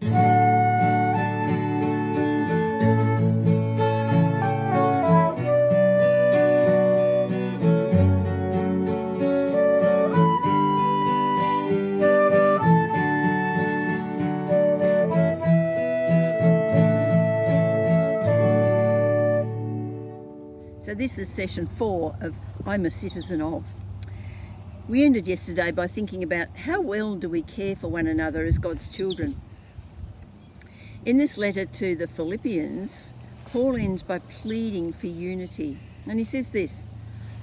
So this is session 4 of I'm a Citizen of. We ended yesterday by thinking about how well do we care for one another as God's children. In this letter to the Philippians, Paul ends by pleading for unity. And he says this,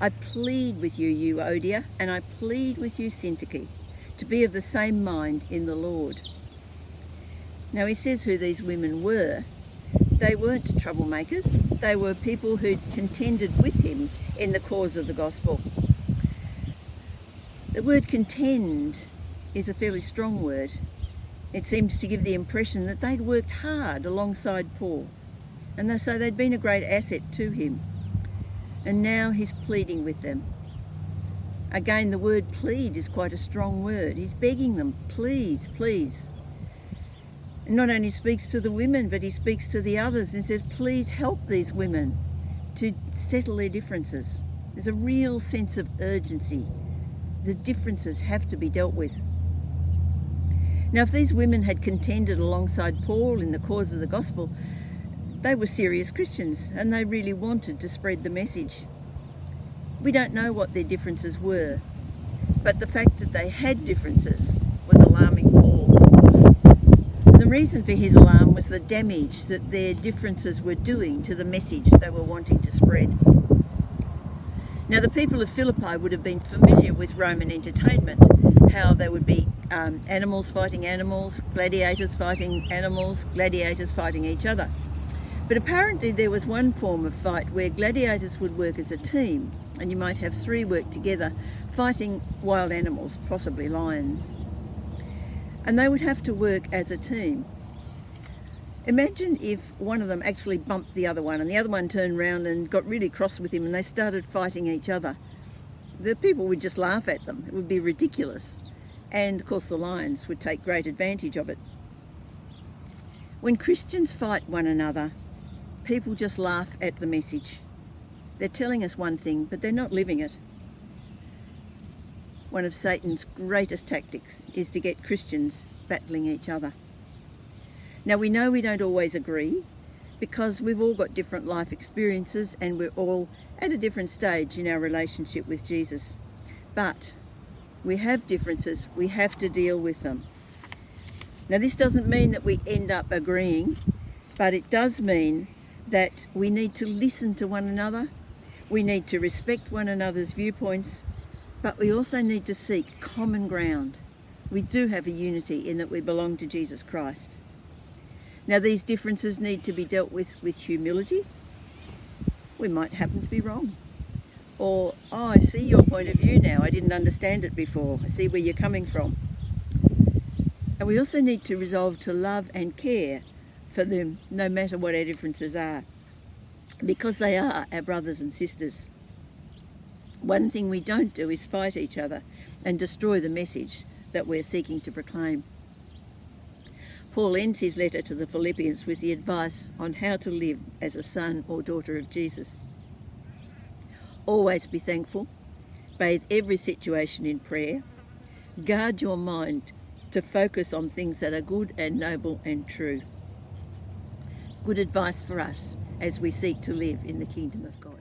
I plead with you, Euodia, and I plead with you, Syntyche, to be of the same mind in the Lord. Now he says who these women were. They weren't troublemakers. They were people who'd contended with him in the cause of the gospel. The word contend is a fairly strong word. It seems to give the impression that they'd worked hard alongside Paul, and so they'd been a great asset to him. And now he's pleading with them. Again, the word plead is quite a strong word. He's begging them, please, please. And not only speaks to the women, but he speaks to the others and says, please help these women to settle their differences. There's a real sense of urgency. The differences have to be dealt with. Now, if these women had contended alongside Paul in the cause of the gospel, they were serious Christians and they really wanted to spread the message. We don't know what their differences were, but the fact that they had differences was alarming Paul. The reason for his alarm was the damage that their differences were doing to the message they were wanting to spread. Now, the people of Philippi would have been familiar with Roman entertainment, how there would be animals fighting animals, gladiators fighting animals, gladiators fighting each other. But apparently there was one form of fight where gladiators would work as a team, and you might have 3 work together fighting wild animals, possibly lions. And they would have to work as a team. Imagine if one of them actually bumped the other one and the other one turned around and got really cross with him and they started fighting each other. The people would just laugh at them. It would be ridiculous. And of course the lions would take great advantage of it. When Christians fight one another, people just laugh at the message. They're telling us one thing, but they're not living it. One of Satan's greatest tactics is to get Christians battling each other. Now, we know we don't always agree because we've all got different life experiences and we're all at a different stage in our relationship with Jesus. But we have differences, we have to deal with them. Now, this doesn't mean that we end up agreeing, but it does mean that we need to listen to one another, we need to respect one another's viewpoints, but we also need to seek common ground. We do have a unity in that we belong to Jesus Christ. Now, these differences need to be dealt with humility. We might happen to be wrong. Or, I see your point of view now. I didn't understand it before. I see where you're coming from. And we also need to resolve to love and care for them, no matter what our differences are, because they are our brothers and sisters. One thing we don't do is fight each other and destroy the message that we're seeking to proclaim. Paul ends his letter to the Philippians with the advice on how to live as a son or daughter of Jesus. Always be thankful, bathe every situation in prayer, guard your mind to focus on things that are good and noble and true. Good advice for us as we seek to live in the kingdom of God.